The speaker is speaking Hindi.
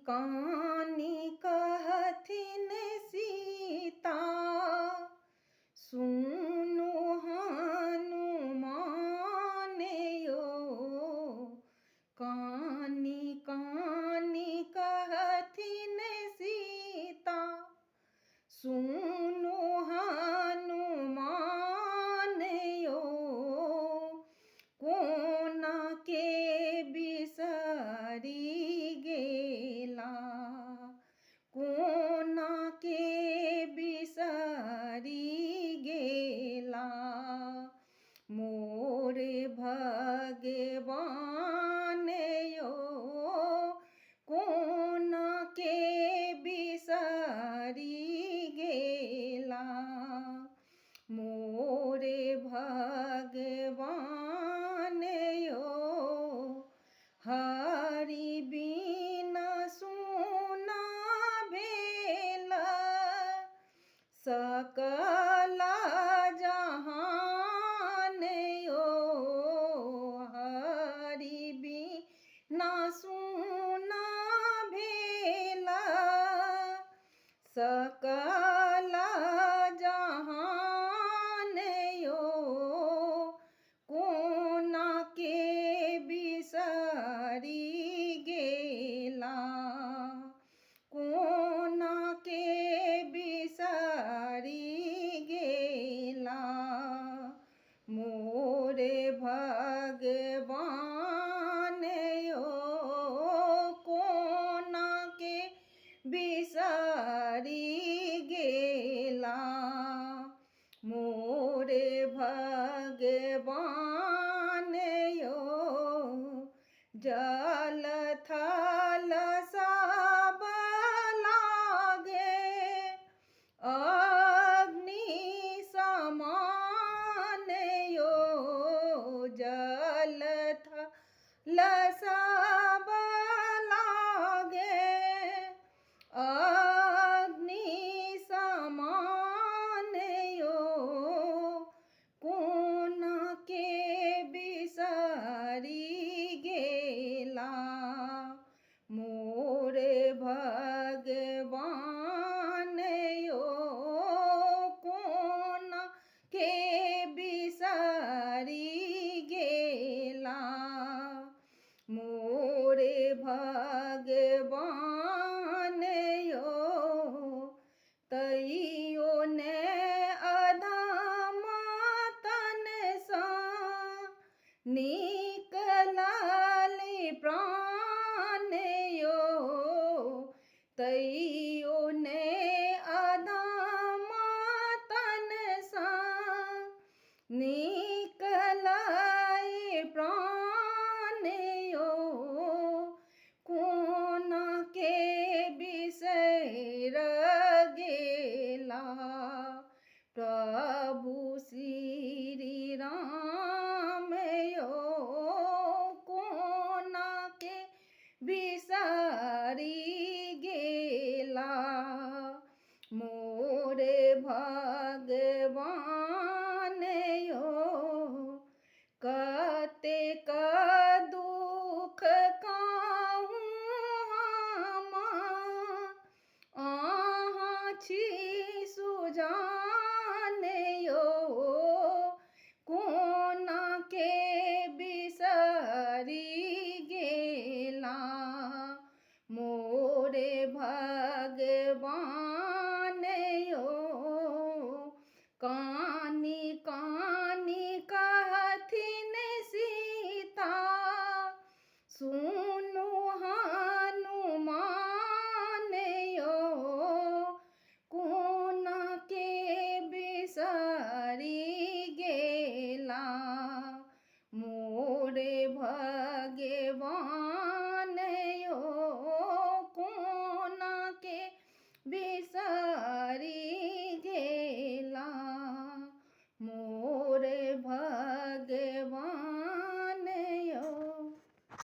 कानी कहथिन सीता, सुनु हनुमान यो। कानी कानी कहथिन सीता, सुनु हनुमान यो। कोना के बिसरी गेला, कोना के बिसरी गेला। मोरे भगवान यो, कोना के बिसरी गेला। मोरे भगवान यो, हरि बिना सुना भेल, सकल जहान यो। हरि बिना सुना भेल, सकल जहान यो। कोना के बिसरी गेला, कोना के बिसरी गेला। मोरे भगवान यो, कोना के बिसरी गेला। मोरे भगवान यो, जल थल सब लागे, अग्नि समान यो। जल थल सब लागे, अग्नि समान यो। कोना के बिसरी गेला, मोरे भगवान यो। कोना के बिसरी गेला, मोरे भगवान यो। तैयो ने अधम तन सा निकलल प्राण यो। तैयो ने अधम तन सा निकलल प्राण यो। कोना के बिसर गेला, प्रभु श्री राम यो। कोना के बिसरी गेला, मोरे भगवान यो। कतेक दुख कहूँ हम, अहाँ छी सुजान यो। कोना के बिसरी गेला, मोरे भगवान यो। कानी कानी कहथिन सीता, सुनु हनुमान यो। कोना के बिसरी